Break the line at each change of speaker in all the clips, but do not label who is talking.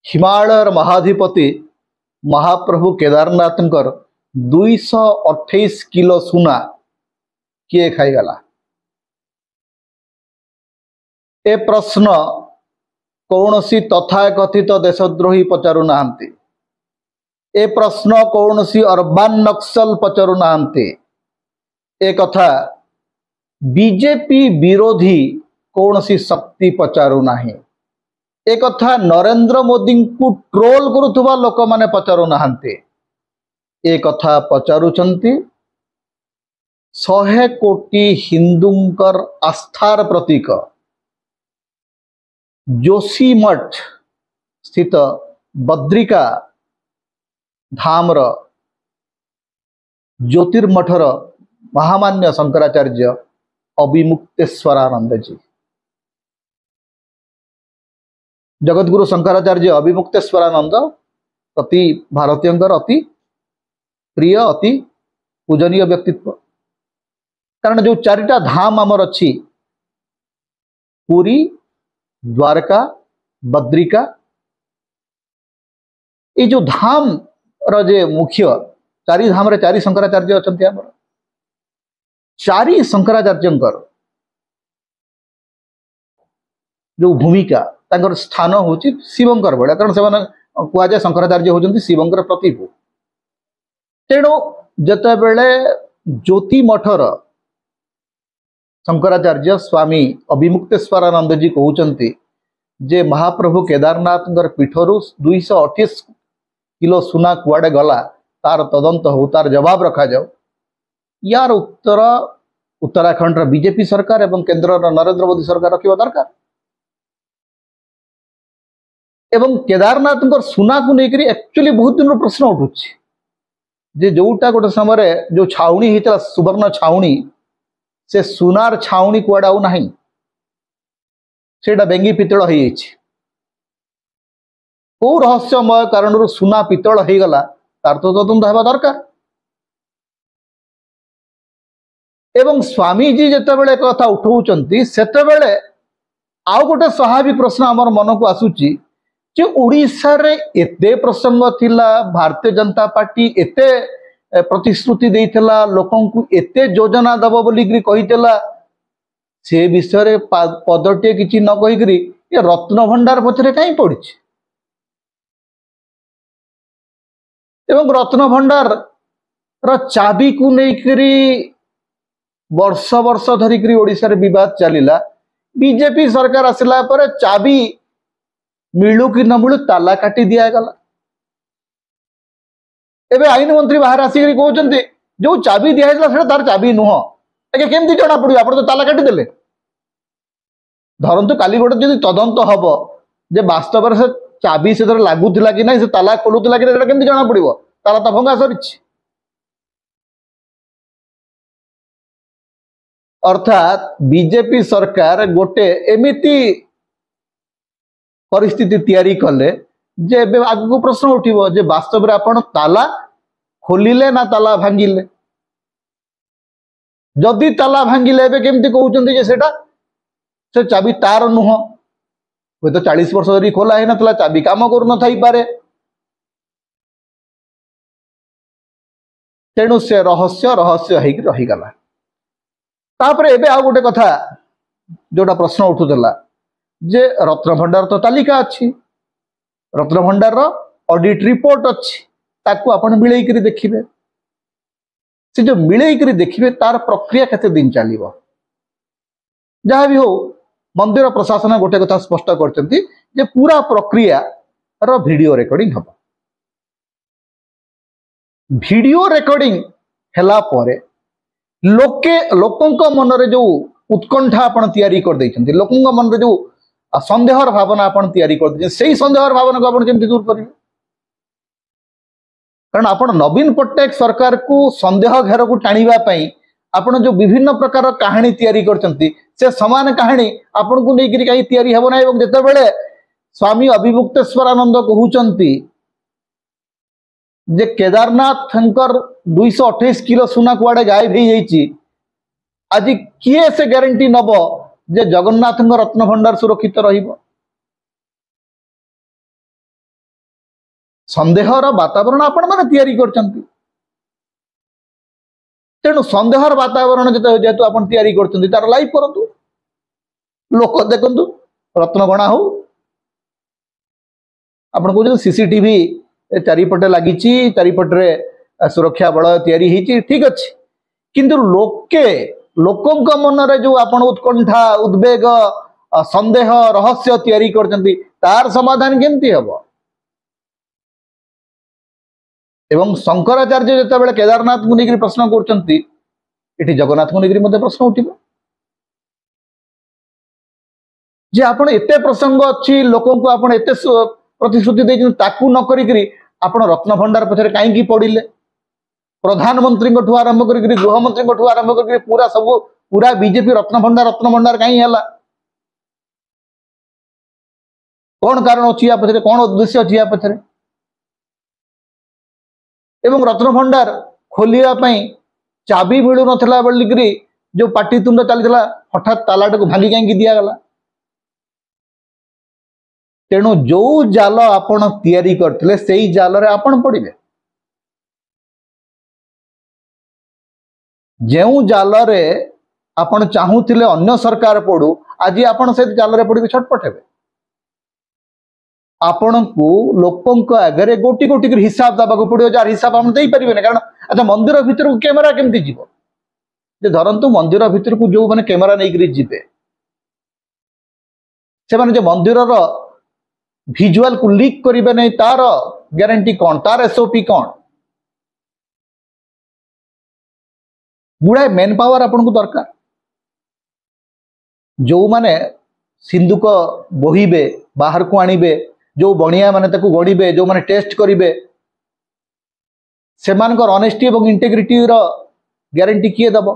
हिमालयर महाधिपति महाप्रभु केदारनाथंकर 228 kilo सुना किए खाईगला। ए प्रश्न कौनसी तथाकथित देशद्रोही पचारू नाहंती। ए प्रश्न कौनसी अर्बान नक्सल पचारू नाहंती। ए कथा बीजेपी विरोधी कौनसी शक्ति पचारू नाही। ए कथा नरेंद्र मोदी को ट्रोल करुथुवा लोक माने पचारू नाहंती। ए कथा पचारुचंती 100 कोटी हिंदुंकर आस्थार प्रतीक जोशीमठ स्थित बद्रिका धामर ज्योतिर्मठर महामान्य शंकराचार्य अभिमुक्तेश्वरानंद जी। जगतगुरु शंकराचार्य अभिमुक्तेश्वरानंद प्रति भारतीयंकर अति प्रिय अति पूजनीय व्यक्तित्व। कारण जो चारिटा धाम आमर अच्छी पुरी द्वारका बद्रिका ये जो धाम रे मुख्य चारि धाम रे चारि शंकराचार्य अछंती आमर। चारि शंकराचार्यंकर जो भूमिका तांकर स्थान होची शिवंकर बड़ा। कारण से कुआ जाए शंकराचार्य होचंती शिवंकर प्रतिभू। तेणु जते बेले ज्योति मठर शंकराचार्य स्वामी अभिमुक्तेश्वरानंद जी कहते जे महाप्रभु केदारनाथ पीठरू 228 किलो सुना कुआडे गला तार तदंत हो तार जवाब रखा जाओ। यार उत्तर उत्तराखंड बीजेपी सरकार एवं केंद्र नरेंद्र मोदी सरकार रखा दरकार। एवं केदारनाथ सुना को लेकर एक्चुअली बहुत दिन प्रश्न उठू जे जोटा गोटे समय जो छाउनी होता सुवर्ण छाउनी से सुनार छाउनी कुआडे आउ नाही। सेटा बेंगी पितल हो कौ रहस्यमय कारण सुना पितल हो गला तार तो तदंत होगा दरकार। एवं स्वामी जी जिते कथा उठाउचंती सेतेबेले आउ गोटे स्वाभाविक प्रश्न आमर मन को आसुची जे ओडिशा रे एते प्रसंग थिला भारतीय जनता पार्टी एते प्रतिश्रुति देइथला लोकन को एते योजना दब बोली कहितला से विषय पदटे किछि न कहिकरी ये रत्न भंडार पछरे काई पड़िछि। एवं रत्न भंडार र चाबी को लेकरी वर्ष वर्ष धरिकरी ओडिशा रे विवाद चलिला। बीजेपी सरकार आसिला पर चाबी मिलू कि न मिलू ताला काटी दिया गला। एबे आईन मंत्री बाहर आसिक कहते जो चाबी दिया तार चाबी नुह आगे केमती जना पड़ो आप तो ताला काटी देले। धरतु काली गोटे जब तदंत हम जे वास्तव से चाबी से लगुला कि ना से ताला खोलुला कि केमती जना पड़ो ताला तो भंगा सरी। अर्थात बीजेपी सरकार गोटे एमिति परिस्थिति तैयारी कले जे आगु प्रश्न उठिबो जे वास्तव में आपण ताला खोलिले ना ताला भांगिले। जदि ताला भांगिले एबे केमती कहउचंदी जे सेटा से चाबी तार नुह वे तो 40 वर्ष धरी खोला है ना चाबी काम कर न थाई पारे। तेणु से रहस्य रहस्य हेकि रही गला। तापर एबे आ गोटे कथा जोटा प्रश्न उठुतला जे रत्न भंडार तो तालिका अच्छी रत्न भंडार ऑडिट रिपोर्ट अच्छी ताकू आपण मिलैकरी देखिबे। से जो मिलैकरी देखिबे तार प्रक्रिया केते दिन चलिबो जहाँ भी हो मंदिर प्रशासन गोटे कथा स्पष्ट करचंती जे पूरा प्रक्रिया रो वीडियो रिकॉर्डिंग हबो। वीडियो रिकॉर्डिंग हला परे लोकंक मन रे जो उत्कंठा आपण तैयारी कर दैछंती लोकंक मन रे जो संदेहर भावना आपण तैयारी कर दैछंती सेही संदेहर भावना को आपण केमती दूर करिवे। कारण आपण नवीन पट्टनायक सरकार को संदेह घेर को टाणीबा पई आपण जो विभिन्न प्रकार कहानी तैयारी करचंती से समान कहानी आपण को लेकरी कहीं तैयारी हेबो ना। एवं जेते बेले स्वामी अभिमुक्तेश्वरानंद कहउचंती जे केदारनाथ 228 किलो सुना कुआडे गायब हो जाइए आज किए से ग्यारंटी नब जे जगन्नाथ रत्न भंडार सुरक्षित रहिबो। संदेहर वातावरण आपण मैंने तैयारी करछंती तेणु संदेहर वातावरण जेहेतु आपण तैयारी करछंती तार लाइव करंतु लोक देखंतु रत्नगणा हो आपण कहते सीसीटीवी चारिपटे लगी चारिपटे सुरक्षा बल तैयारी होती ठीक अच्छे किंतु लोकों मनरे जो आपण उत्कंठा उद्वेग संदेह रहस्य तैयारी करछंती तार समाधान केमती हबो एवं शंकराचार्य जिते बड़े केदारनाथ को लेकर प्रश्न कर जगन्नाथ को लेकर प्रश्न उठिब जे आपण एते प्रसंग अच्छी लोकों को आपण एते प्रतिश्रुति देछन ताकू न करी आपण रत्न भंडार पछरे काईकी पड़िले प्रधानमंत्री ठू आरंभ करी गृहमंत्री ठू आरंभ करी पूरा बीजेपी रत्न भंडार कहीं है कौन कारण अच्छी या पछरे कौन उद्देश्य अच्छी या पछरे एवं रत्न भंडार खोलिया चाबी मिलू नथिला बोलिकरी जो पाटितुंड चलता हठात तालाटा को भांगी कहीं दिगला तेणु जो जाल आपण तैयारी करथिले सेई जाल रे आपण पड़िबे जेउ जाल रे आपण चाहूथिले अन्य सरकार पड़ू आज आपण से जाल रे पड़ी छटपट हेबे आपण को लोकों आगे गोटी गोटी हिसाब दबाक पड़ो जार हिसाब हम दे पारे कारण अच्छा मंदिर भीतर को कैमेरा केमती जीव जे धरतु मंदिर भीतर को जो मैंने कैमेरा नहीं जीवे से माने जो मंदिर विजुअल को लीक करेंगे नहीं तार ग्यारंटी कौन तार एसओपी कौन गुड़ाए मेन पावर आपन को दरकार जो माने सिंधुक बोहिबे बाहर को आनिबे जो बणिया माने ताकू गणिबे जो माने टेस्ट करिबे सेमानकर ऑनेस्टी एवं इंटेग्रिटी रो ग्यारंटी किए दबो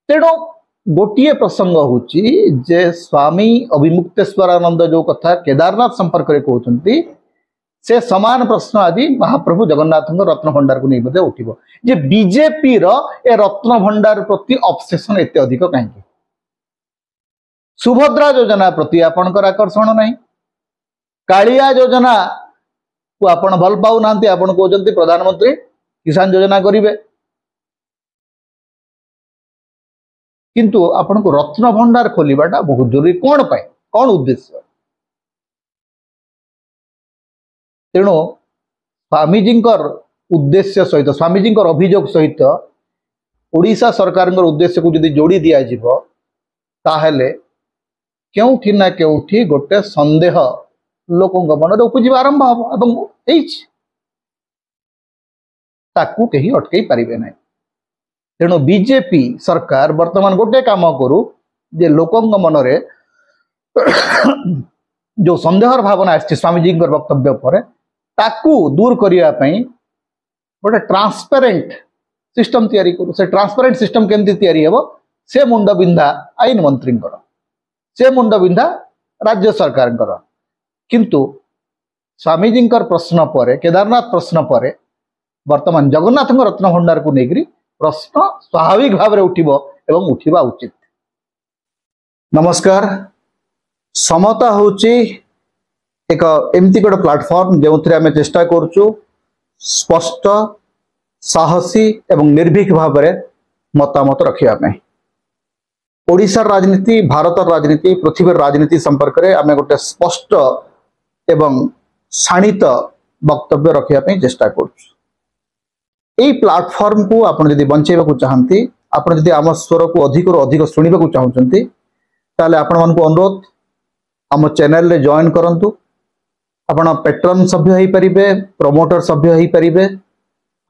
तेणु गोटे प्रसंग होची जे स्वामी अभिमुक्तेश्वरानंद जो कथा केदारनाथ संपर्क रे कहउचंती से समान प्रश्न आज महाप्रभु जगन्नाथ रत्न भंडार को नहीं बोधे उठिबो जे बीजेपी रो ए रत्न भंडार प्रति ऑब्सेशन एते अधिक कहीं सुभद्रा योजना प्रति आपणकर आकर्षण नहीं कालिया योजना को आपण भल पाऊ नांती आपण कहउचंती प्रधानमंत्री किसान योजना करिवे किंतु आपण को रत्न भंडार खोलिबाटा बहुत जरूरी कौन पाए कौन उद्देश्य तेणु स्वामीजींकर उद्देश्य सहित स्वामीजींकर अभियोग सहित ओडिशा सरकार उद्देश्य को यदि जोड़ी दिया जिवो ताहेले केउठी ना केउठी गोटे संदेह लोकों मन उपजीव आरंभ हम ताकू कहीं अटकई पारिबे नहीं तेणु बीजेपी सरकार वर्तमान गोटे काम करू जे लोकों मनरे जो संदेहर भावना आछि स्वामीजी वक्तव्य पर ताकू दूर करने गोटे ट्रांसपेरेंट सिस्टम तैयारी करू से ट्रांसपेरेंट सिस्टम केमती तैयारी हेबो से मुंड बिंधा आईन मंत्री से मुंड बिंधा राज्य सरकार किंतु स्वामीजी प्रश्न पर केदारनाथ प्रश्न पर वर्तमान जगन्नाथ रत्न भंडार को लेकर प्रश्न स्वाभाविक भाव में उठिबो एवं उठिबा उचित। नमस्कार समता होची एक एमती गोटे प्लाटफॉर्म जो आम चेष्टा करुचु स्पष्ट साहसी एवं निर्भीक भाव में मतामत रखा ओडिशार राजनीति भारत राजनीति पृथ्वी राजनीति संपर्क में आम गोटे स्पष्ट एवं शाणित वक्तव्य रखापी चेष्टा करुचु यही प्लाटफॉर्म को आपड़ जब बंचेबा चाहती आपड़ जब आम स्वर को अधिक शुणा चाहते ताले आपण मन को अनुरोध आम चैनल रे जॉइन करंतु आपण पेट्रन सभ्य हो पारे प्रमोटर सभ्य हो पारे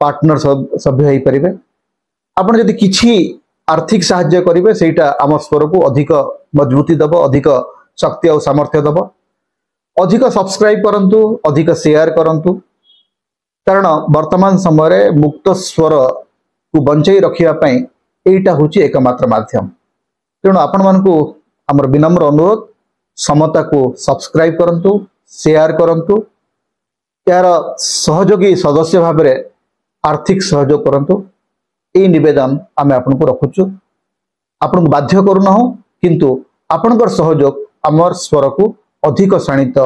पार्टनर सभ्य हो पारे आपण जदि किछि आर्थिक साहाय्य करेंगे सेटा आम स्वर को अधिक मजबूती दब अधिक शक्ति और सामर्थ्य दब अधिक सब्सक्राइब करंतु अधिक शेयर करंतु कारण वर्तमान समय मुक्त स्वर को बंचाई रखापी यहीटा हूँ एकमात्र माध्यम तेणु आपण मान को आमर विनम्र अनुरोध समता को सब्सक्राइब करंतु शेयर करंतु यार सहयोगी सदस्य भाव में आर्थिक सहयोग करंतु यही निवेदन आम आपन को रखुचु आपन को बाध्य करूना किंतु आपनकर सहयोग आमर स्वर को अधिक शाणित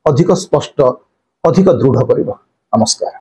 अधिक स्पष्ट अधिक दृढ़ करिब। नमस्कार।